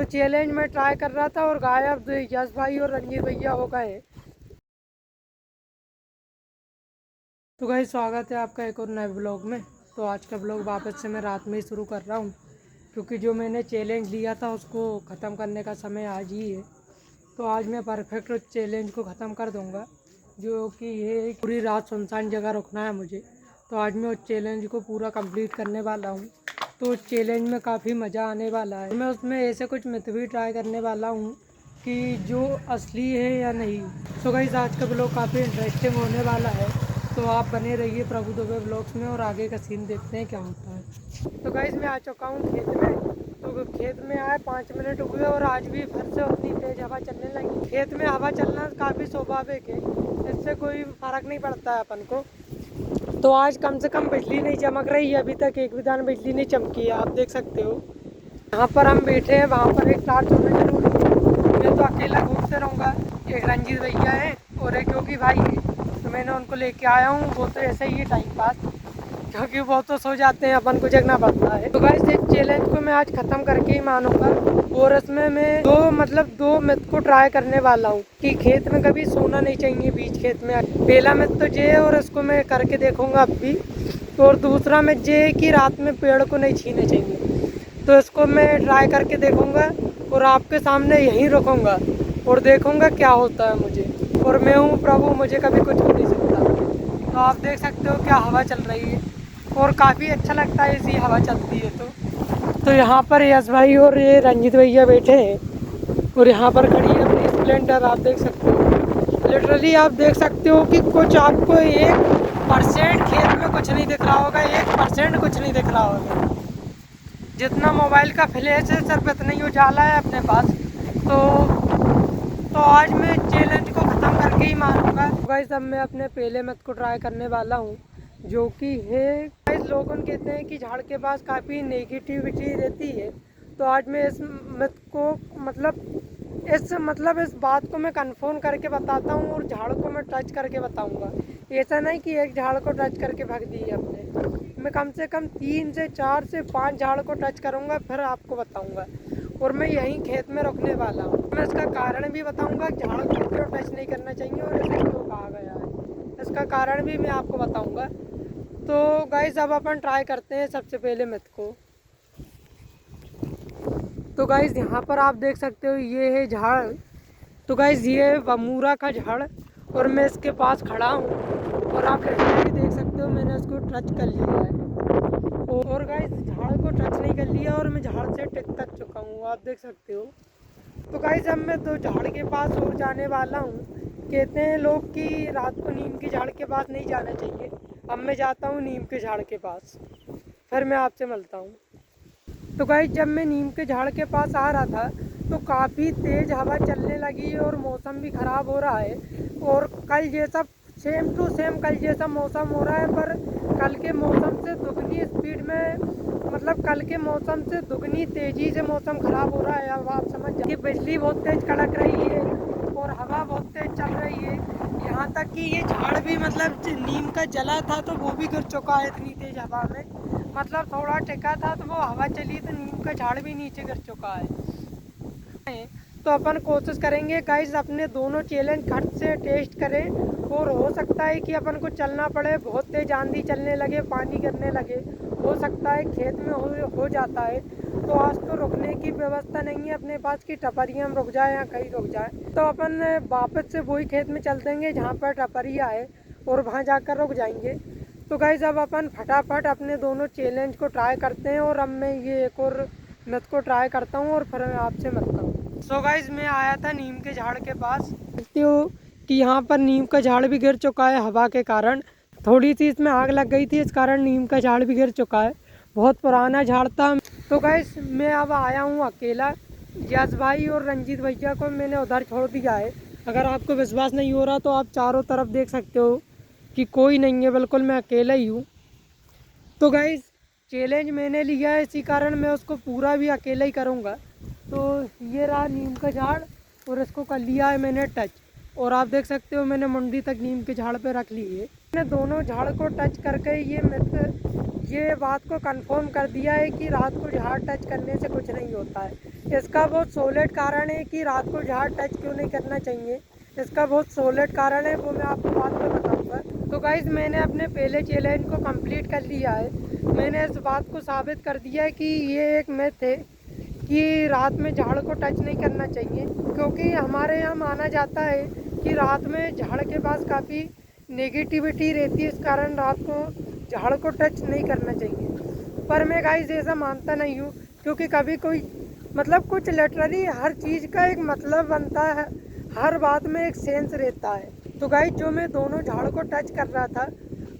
तो चैलेंज में ट्राई कर रहा था और गायब यश भाई और रंजीत भैया हो गए। तो गाइस स्वागत है आपका एक और नए ब्लॉग में। तो आज का ब्लॉग वापस से मैं रात में ही शुरू कर रहा हूँ, क्योंकि जो मैंने चैलेंज लिया था उसको ख़त्म करने का समय आज ही है। तो आज मैं परफेक्ट उस चैलेंज को ख़त्म कर दूँगा, जो कि ये पूरी रात सुनसान जगह रुकना है मुझे। तो आज मैं उस चैलेंज को पूरा कंप्लीट करने वाला हूँ। तो उस चैलेंज में काफ़ी मज़ा आने वाला है। मैं उसमें ऐसे कुछ मिथ भी ट्राई करने वाला हूँ कि जो असली है या नहीं। तो गाइस आज का ब्लॉग काफ़ी इंटरेस्टिंग होने वाला है, तो आप बने रहिए प्रभु दुबे ब्लॉग्स में और आगे का सीन देखते हैं क्या होता है। तो गाइस मैं आ चुका हूँ खेत में। तो खेत में आए 5 मिनट हुए और आज भी फिर से उतनी तेज़ हवा चलने लगी। खेत में हवा चलना काफ़ी स्वाभाविक है, इससे कोई फ़र्क नहीं पड़ता है अपन को। तो आज कम से कम बिजली नहीं चमक रही है, अभी तक एक भी दाना बिजली नहीं चमकी है, आप देख सकते हो। यहाँ पर हम बैठे हैं, वहाँ पर एक टार्च होना जरूरी है। मैं तो अकेला घूमते रहूँगा। एक रंजीत भैया है और एक योगी भाई है, तो मैंने उनको लेके आया हूँ। वो तो ऐसे ही है टाइम पास, क्योंकि वो तो सो जाते हैं, अपन को जगना पड़ता है। तो गाइस इस चैलेंज को मैं आज ख़त्म करके ही मानूंगा। और इसमें मैं दो मिथ को ट्राई करने वाला हूँ कि खेत में कभी सोना नहीं चाहिए बीच खेत में। पहला मिथ तो ये है और इसको मैं करके देखूंगा अब भी। और दूसरा मिथ ये है कि रात में पेड़ को नहीं छीने चाहिए। तो इसको मैं ट्राई करके देखूंगा और आपके सामने यहीं रखूँगा और देखूंगा क्या होता है मुझे। और मैं हूँ प्रभु, मुझे कभी कुछ हो नहीं सकता। तो आप देख सकते हो क्या हवा चल रही है और काफ़ी अच्छा लगता है ऐसी हवा चलती है। तो यहाँ पर यश भाई और ये रंजीत भैया बैठे हैं और यहाँ पर खड़ी है अपनी स्प्लेंडर, आप देख सकते हो। लिटरली आप देख सकते हो कि कुछ आपको 1% खेत में कुछ नहीं दिख रहा होगा, 1% कुछ नहीं दिख रहा होगा। जितना मोबाइल का फ्लैश है सिर्फ इतना ही उजाला है अपने पास। तो आज मैं चैलेंज को ख़त्म करके ही मानूंगा। गाइस अब मैं अपने पहले मिथ को ट्राई करने वाला हूँ, जो कि है गाइस लोग कहते हैं कि झाड़ के पास काफ़ी नेगेटिविटी रहती है। तो आज मैं इस मिथ को इस बात को मैं कन्फर्म करके बताता हूँ और झाड़ को मैं टच करके बताऊँगा। ऐसा नहीं कि एक झाड़ को टच करके भाग दी है अपने। मैं कम से कम 3 से 4 से 5 झाड़ को टच करूँगा, फिर आपको बताऊँगा। और मैं यहीं खेत में रुकने वाला हूँ। मैं इसका कारण भी बताऊंगा, झाड़ को क्यों टच नहीं करना चाहिए और इसे क्यों कहा गया है, इसका कारण भी मैं आपको बताऊंगा। तो गाइस अब अपन ट्राई करते हैं सबसे पहले मिथ को। तो गाइस यहाँ पर आप देख सकते हो ये है झाड़। तो गाइस ये है बमूरा का झाड़ और मैं इसके पास खड़ा हूँ और आप भी देख सकते हो मैंने इसको टच कर लिया है। और गाइस झाड़ को टच नहीं कर लिया और मैं झाड़ से टिक तक चुका हूँ, आप देख सकते हो। तो गाइस अब मैं तो झाड़ के पास और जाने वाला हूँ। कहते हैं लोग कि रात को नीम के झाड़ के पास नहीं जाना चाहिए। अब मैं जाता हूँ नीम के झाड़ के पास, फिर मैं आपसे मिलता हूँ। तो गाइस जब मैं नीम के झाड़ के पास आ रहा था तो काफ़ी तेज़ हवा चलने लगी और मौसम भी ख़राब हो रहा है। और कल जैसा सेम टू सेम कल जैसा मौसम हो रहा है, पर कल के मौसम से दुगनी स्पीड में, कल के मौसम से दुगनी तेज़ी से मौसम ख़राब हो रहा है। अब आप समझ जाइए, बिजली बहुत तेज़ कड़क रही है और हवा बहुत तेज़ चल रही है। यहाँ तक कि ये झाड़ भी नीम का जला था तो वो भी गिर चुका है इतनी तेज़ हवा में। थोड़ा टिका था तो वो हवा चली तो नीम का झाड़ भी नीचे गिर चुका है। तो अपन कोशिश करेंगे गाइस अपने दोनों चैलेंज घर से टेस्ट करें। और हो सकता है कि अपन को चलना पड़े, बहुत तेज आंधी चलने लगे, पानी गिरने लगे, हो सकता है खेत में हो जाता है। तो आज तो रुकने की व्यवस्था नहीं है अपने पास कि टपरिया में रुक जाए या कहीं रुक जाए। तो अपन वापस से वही खेत में चल देंगे जहाँ पर टपरिया है और वहाँ जाकर रुक जाएंगे। तो गाइस अब अपन फटाफट अपने दोनों चैलेंज को ट्राई करते हैं और अब मैं ये एक और मिथ को ट्राई करता हूँ और फिर आपसे मिलता हूँ। सो गाइस मैं आया था नीम के झाड़ के पास। देखते हो कि यहाँ पर नीम का झाड़ भी गिर चुका है हवा के कारण। थोड़ी सी इसमें आग लग गई थी, इस कारण नीम का झाड़ भी गिर चुका है। बहुत पुराना झाड़ था। तो गाइस मैं अब आया हूँ अकेला। यश भाई और रंजीत भैया को मैंने उधर छोड़ दिया है। अगर आपको विश्वास नहीं हो रहा तो आप चारों तरफ देख सकते हो कि कोई नहीं है, बिल्कुल मैं अकेला ही हूँ। तो गाइस चैलेंज मैंने लिया है, इसी कारण मैं उसको पूरा भी अकेला ही करूँगा। तो ये रहा नीम का झाड़ और इसको कर लिया है मैंने टच। और आप देख सकते हो मैंने मुंडी तक नीम के झाड़ पे रख ली है। मैंने दोनों झाड़ को टच करके ये मिथ ये बात को कंफर्म कर दिया है कि रात को झाड़ टच करने से कुछ नहीं होता है। इसका बहुत सॉलिड कारण है कि रात को झाड़ टच क्यों नहीं करना चाहिए। इसका बहुत सॉलिड कारण है, वो मैं आपको बाद में बताऊंगा। तो गाइज़ मैंने अपने पहले चैलेंज को कंप्लीट कर लिया है। मैंने इस बात को साबित कर दिया है कि ये एक मिथ है कि रात में झाड़ को टच नहीं करना चाहिए, क्योंकि हमारे यहाँ माना जाता है कि रात में झाड़ के पास काफ़ी नेगेटिविटी रहती है, इस कारण रात को झाड़ को टच नहीं करना चाहिए। पर मैं गाइस ऐसा मानता नहीं हूँ, क्योंकि कभी कोई मतलब कुछ लिटरली हर चीज़ का एक मतलब बनता है, हर बात में एक सेंस रहता है। तो गाइस जो मैं दोनों झाड़ को टच कर रहा था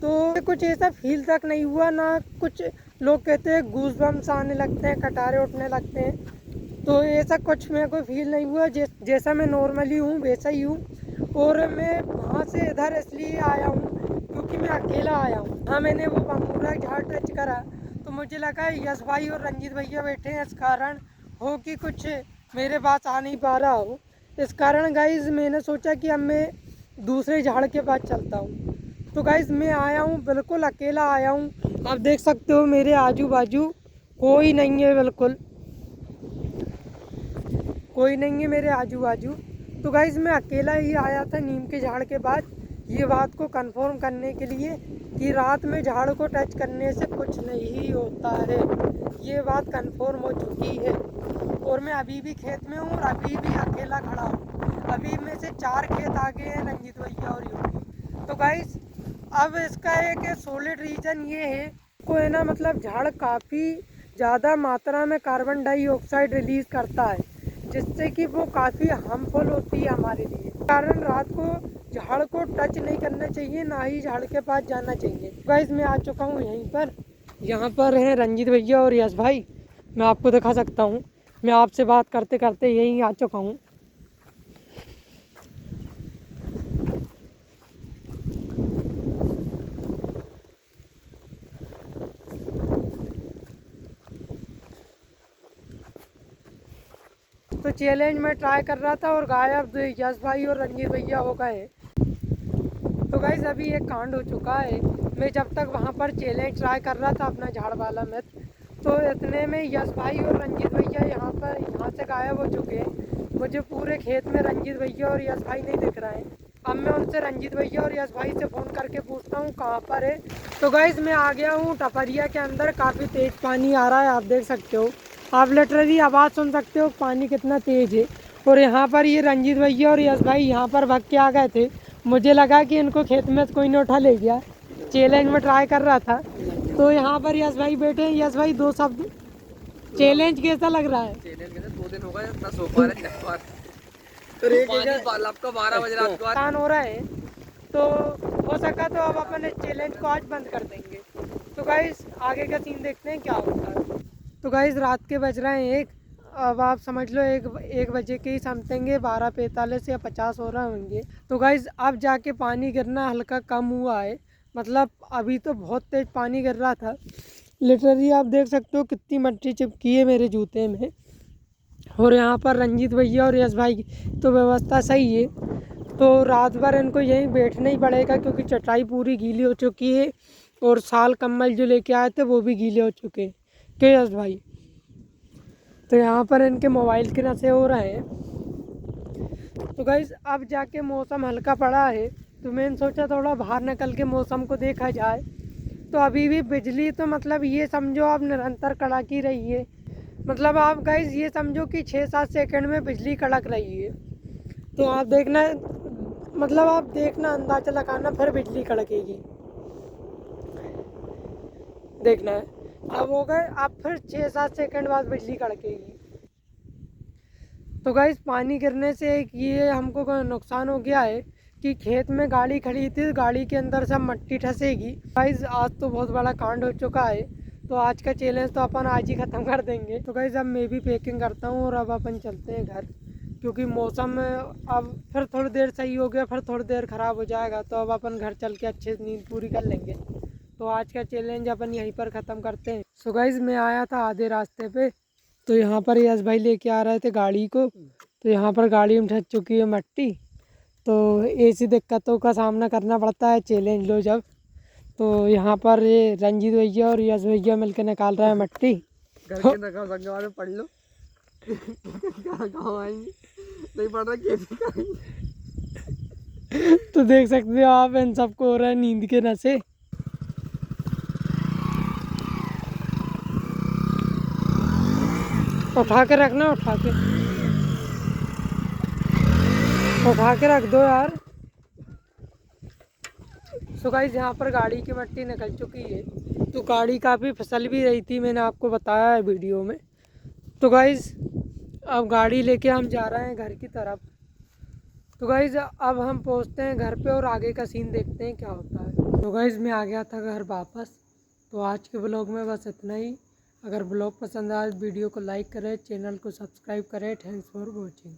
तो कुछ ऐसा फील तक नहीं हुआ ना। कुछ लोग कहते हैं गूज़बम्स आने लगते हैं, कटारे उठने लगते हैं, तो ऐसा कुछ मेरे को फील नहीं हुआ। जैसा मैं नॉर्मली हूँ वैसा ही हूँ। और मैं वहाँ से इधर इसलिए आया हूँ क्योंकि मैं अकेला आया हूँ। हाँ, मैंने वो बम्बूरा झाड़ टच करा तो मुझे लगा यश भाई और रंजीत भैया बैठे हैं, इस कारण हो कि कुछ मेरे पास आ नहीं पा रहा हो। इस कारण गाइज मैंने सोचा कि अब मैं दूसरे झाड़ के पास चलता हूँ। तो गाइज मैं आया हूँ, बिल्कुल अकेला आया हूँ। आप देख सकते हो मेरे आजू बाजू कोई नहीं है, बिल्कुल कोई नहीं है मेरे आजू बाजू। तो गाइज मैं अकेला ही आया था नीम के झाड़ के पास, ये बात को कंफर्म करने के लिए कि रात में झाड़ को टच करने से कुछ नहीं होता है। ये बात कंफर्म हो चुकी है। और मैं अभी भी खेत में हूँ और अभी भी अकेला खड़ा हूँ। अभी में से 4 खेत आगे हैं रंजीत भैया और योगी। तो गाइज अब इसका एक सॉलिड रीज़न ये है को है ना, मतलब झाड़ काफ़ी ज़्यादा मात्रा में कार्बन डाइऑक्साइड रिलीज़ करता है, जिससे कि वो काफ़ी हार्मफुल होती है हमारे लिए। कारण रात को झाड़ को टच नहीं करना चाहिए, ना ही झाड़ के पास जाना चाहिए। गाइस मैं आ चुका हूँ यहीं पर, यहाँ पर हैं रंजीत भैया और यश भाई। मैं आपको दिखा सकता हूँ, मैं आपसे बात करते करते यहीं आ चुका हूँ। तो चैलेंज में ट्राई कर रहा था और गायब यश भाई और रंजीत भैया हो गए। तो गाइस अभी एक कांड हो चुका है। मैं जब तक वहाँ पर चैलेंज ट्राई कर रहा था अपना झाड़ वाला मिथ, तो इतने में यश भाई और रंजीत भैया यहाँ से गायब हो चुके हैं। मुझे पूरे खेत में रंजीत भैया और यश भाई नहीं दिख रहे हैं। अब मैं उनसे रंजीत भैया और यश भाई से फ़ोन करके पूछता हूँ कहाँ पर है। तो गाइस मैं आ गया हूँ टपरिया के अंदर, काफ़ी तेज़ पानी आ रहा है, आप देख सकते हो। आप लिटरली आवाज़ सुन सकते हो पानी कितना तेज़ है। और यहाँ पर ये रंजीत भैया और यश भाई यहाँ पर भाग के आ गए थे। मुझे लगा कि इनको खेत में कोई न उठा ले गया, चैलेंज में ट्राई कर रहा था। तो यहाँ पर यश भाई बैठे हैं। यश भाई दो शब्द, चैलेंज कैसा लग रहा है? चैलेंज कैसे 2 दिन हो गए, ना सो पा रहे हैं बार। तो आपका 12 बजे रात को नुकसान हो रहा है, तो हो सका तो अब अपन इस चैलेंज को आज बंद कर देंगे। तो गाइस आगे का सीन देखते हैं क्या होता है। तो गाइस रात के बज रहे हैं 1, अब आप समझ लो 1 बजे के ही समथिंग है, 12:45 या 50 हो रहे होंगे। तो गाइस अब जाके पानी गिरना हल्का कम हुआ है, मतलब अभी तो बहुत तेज़ पानी गिर रहा था। लिटरली आप देख सकते हो कितनी मट्टी चिपकी है मेरे जूते में। और यहाँ पर रंजीत भैया और यश भाई की तो व्यवस्था सही है, तो रात भर इनको यहीं बैठना ही पड़ेगा क्योंकि चटाई पूरी गीली हो चुकी है और साल कम्बल जो लेके आए थे वो भी गीले हो चुके हैं। क्यों यश भाई? तो यहाँ पर इनके मोबाइल के नशे हो रहे हैं। तो गाइस अब जाके मौसम हल्का पड़ा है, तो मैंने सोचा थोड़ा बाहर निकल के मौसम को देखा जाए। तो अभी भी बिजली तो मतलब ये समझो आप निरंतर कड़ाकी रही है। मतलब आप गाइस ये समझो कि 6-7 सेकंड में बिजली कड़क रही है। तो आप देखना, मतलब आप देखना, अंदाजा लगाना फिर बिजली कड़केगी, देखना है। अब हो गए, अब फिर 6-7 सेकंड बाद बिजली कड़केगी। तो गाइस पानी गिरने से एक ये हमको नुकसान हो गया है कि खेत में गाड़ी खड़ी थी, गाड़ी के अंदर सब मट्टी ठसेगी। गाइस आज तो बहुत बड़ा कांड हो चुका है, तो आज का चैलेंज तो अपन आज ही ख़त्म कर देंगे। तो गाइस अब मैं भी पैकिंग करता हूँ और अब अपन चलते हैं घर, क्योंकि मौसम अब फिर थोड़ी देर सही हो गया, फिर थोड़ी देर ख़राब हो जाएगा, तो अब अपन घर चल के अच्छे से नींद पूरी कर लेंगे। तो आज का चैलेंज अपन यहीं पर ख़त्म करते हैं। सो गाइस मैं आया था आधे रास्ते पे, तो यहाँ पर यश भाई लेके आ रहे थे गाड़ी को, तो यहाँ पर गाड़ी में ठस चुकी है मट्टी। तो ऐसी दिक्कतों का सामना करना पड़ता है चैलेंज लो जब। तो यहाँ पर ये रंजीत भैया और यश भैया मिलकर निकाल रहे हैं मिट्टी। घर के नखा संग वाले पढ़ लो। क्या गाँव आएंगे नहीं पढ़ रहा खेती करेंगे। तो देख सकते हो आप, इन सबको हो रहा है नींद के नशे। उठा के रखना, उठा के रख दो यार। सो गाइस यहाँ पर गाड़ी की मिट्टी निकल चुकी है, तो गाड़ी काफ़ी फिसल भी रही थी, मैंने आपको बताया है वीडियो में। तो गाइस अब गाड़ी लेके हम जा रहे हैं घर की तरफ। तो गाइस अब हम पहुँचते हैं घर पे और आगे का सीन देखते हैं क्या होता है। तो गाइस मैं आ गया था घर वापस। तो आज के ब्लॉग में बस इतना ही। अगर ब्लॉग पसंद आए वीडियो को लाइक करें, चैनल को सब्सक्राइब करें। Thanks for watching.